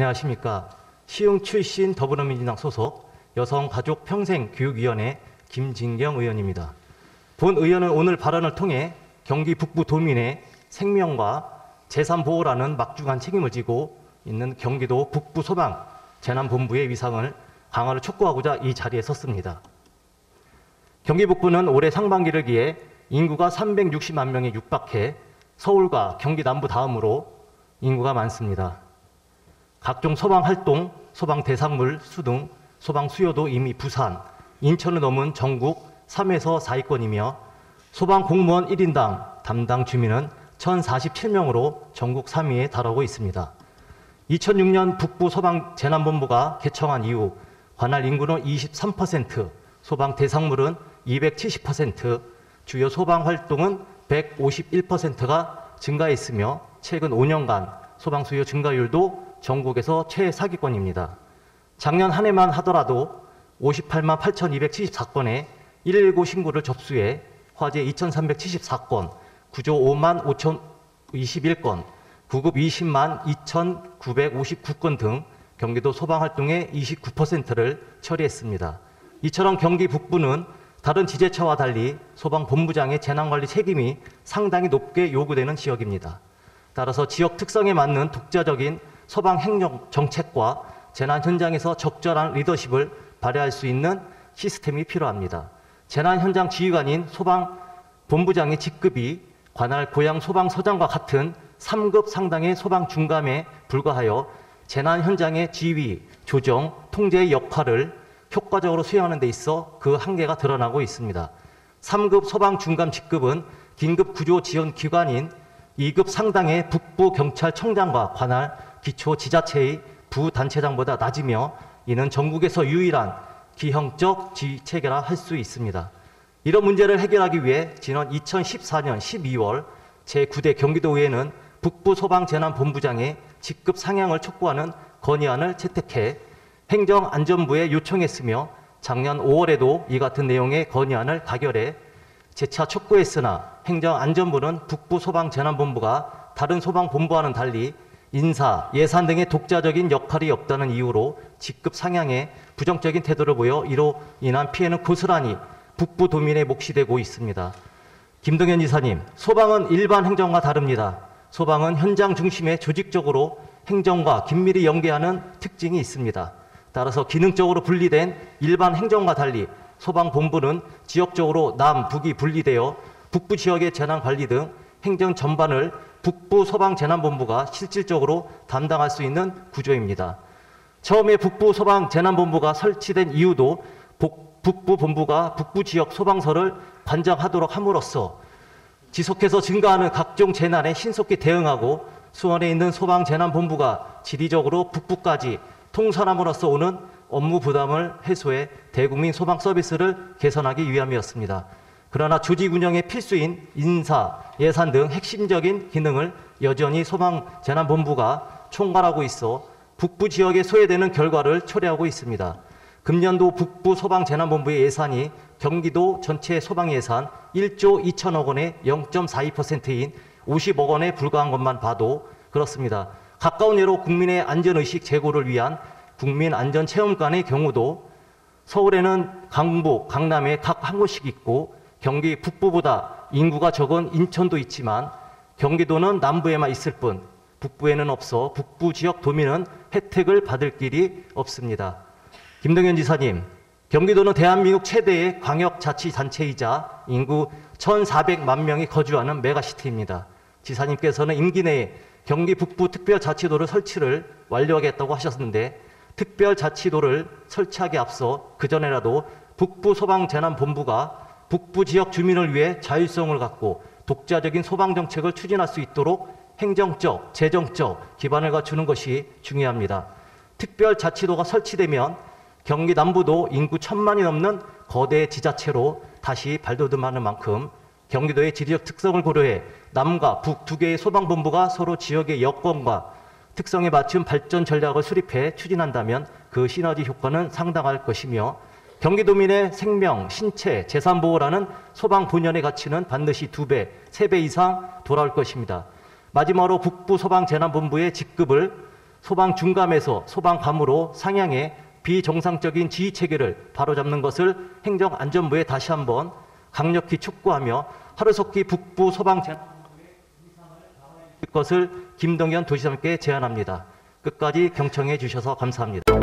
안녕하십니까. 시흥 출신 더불어민주당 소속 여성가족평생교육위원회 김진경 의원입니다. 본 의원은 오늘 발언을 통해 경기 북부 도민의 생명과 재산 보호라는 막중한 책임을 지고 있는 경기도 북부 소방 재난본부의 위상을 강화를 촉구하고자 이 자리에 섰습니다. 경기 북부는 올해 상반기를 기해 인구가 360만 명에 육박해 서울과 경기 남부 다음으로 인구가 많습니다. 각종 소방활동, 소방대상물 수등, 소방수요도 이미 부산, 인천을 넘은 전국 3에서 4위권이며 소방공무원 1인당 담당 주민은 1,047명으로 전국 3위에 달하고 있습니다. 2006년 북부소방재난본부가 개청한 이후 관할 인구는 23%, 소방대상물은 270%, 주요 소방활동은 151%가 증가했으며 최근 5년간 소방수요 증가율도 전국에서 최상위권입니다. 작년 한 해만 하더라도 58만 8,274건의 119 신고를 접수해 화재 2,374건, 구조 5만 5,021건, 구급 20만 2,959건 등 경기도 소방활동의 29%를 처리했습니다. 이처럼 경기 북부는 다른 지자체와 달리 소방본부장의 재난관리 책임이 상당히 높게 요구되는 지역입니다. 따라서 지역 특성에 맞는 독자적인 소방행정정책과 재난 현장에서 적절한 리더십을 발휘할 수 있는 시스템이 필요합니다. 재난 현장 지휘관인 소방본부장의 직급이 관할 고양 소방서장과 같은 3급 상당의 소방중감에 불과하여 재난 현장의 지휘, 조정, 통제의 역할을 효과적으로 수행하는 데 있어 그 한계가 드러나고 있습니다. 3급 소방중감 직급은 긴급구조지원기관인 2급 상당의 북부경찰청장과 관할 기초지자체의 부단체장보다 낮으며 이는 전국에서 유일한 기형적 지휘체계라 할 수 있습니다. 이런 문제를 해결하기 위해 지난 2014년 12월 제9대 경기도의회는 북부소방재난본부장의 직급 상향을 촉구하는 건의안을 채택해 행정안전부에 요청했으며 작년 5월에도 이 같은 내용의 건의안을 가결해 재차 촉구했으나 행정안전부는 북부소방재난본부가 다른 소방본부와는 달리 인사, 예산 등의 독자적인 역할이 없다는 이유로 직급 상향에 부정적인 태도를 보여 이로 인한 피해는 고스란히 북부 도민의 몫이 되고 있습니다. 김동연 지사님, 소방은 일반 행정과 다릅니다. 소방은 현장 중심에 조직적으로 행정과 긴밀히 연계하는 특징이 있습니다. 따라서 기능적으로 분리된 일반 행정과 달리 소방본부는 지역적으로 남, 북이 분리되어 북부 지역의 재난관리 등 행정 전반을 북부소방재난본부가 실질적으로 담당할 수 있는 구조입니다. 처음에 북부소방재난본부가 설치된 이유도 북부본부가 북부지역 소방서를 관장하도록 함으로써 지속해서 증가하는 각종 재난에 신속히 대응하고 수원에 있는 소방재난본부가 지리적으로 북부까지 통선함으로써 오는 업무 부담을 해소해 대국민 소방 서비스를 개선하기 위함이었습니다. 그러나 조직 운영의 필수인 인사, 예산 등 핵심적인 기능을 여전히 소방재난본부가 총괄하고 있어 북부 지역에 소외되는 결과를 초래하고 있습니다. 금년도 북부소방재난본부의 예산이 경기도 전체 소방예산 1조 2천억 원의 0.42%인 50억 원에 불과한 것만 봐도 그렇습니다. 가까운 예로 국민의 안전의식 제고를 위한 국민안전체험관의 경우도 서울에는 강북, 강남에 각 한 곳씩 있고 경기 북부보다 인구가 적은 인천도 있지만 경기도는 남부에만 있을 뿐 북부에는 없어 북부 지역 도민은 혜택을 받을 길이 없습니다. 김동연 지사님, 경기도는 대한민국 최대의 광역자치단체이자 인구 1,400만 명이 거주하는 메가시티입니다. 지사님께서는 임기 내에 경기 북부 특별자치도를 설치를 완료하겠다고 하셨는데 특별자치도를 설치하기 앞서 그전에라도 북부소방재난본부가 북부 지역 주민을 위해 자율성을 갖고 독자적인 소방정책을 추진할 수 있도록 행정적, 재정적 기반을 갖추는 것이 중요합니다. 특별자치도가 설치되면 경기 남부도 인구 1,000만이 넘는 거대 지자체로 다시 발돋움하는 만큼 경기도의 지리적 특성을 고려해 남과 북 두 개의 소방본부가 서로 지역의 여건과 특성에 맞춘 발전 전략을 수립해 추진한다면 그 시너지 효과는 상당할 것이며 경기도민의 생명, 신체, 재산 보호라는 소방 본연의 가치는 반드시 2배, 3배 이상 돌아올 것입니다. 마지막으로 북부소방재난본부의 직급을 소방 중감에서 소방감으로 상향해 비정상적인 지휘 체계를 바로잡는 것을 행정안전부에 다시 한번 강력히 촉구하며 하루속히 북부 소방 재난본부에 이상을 다할 것을 김동연 도지사님께 제안합니다. 끝까지 경청해 주셔서 감사합니다.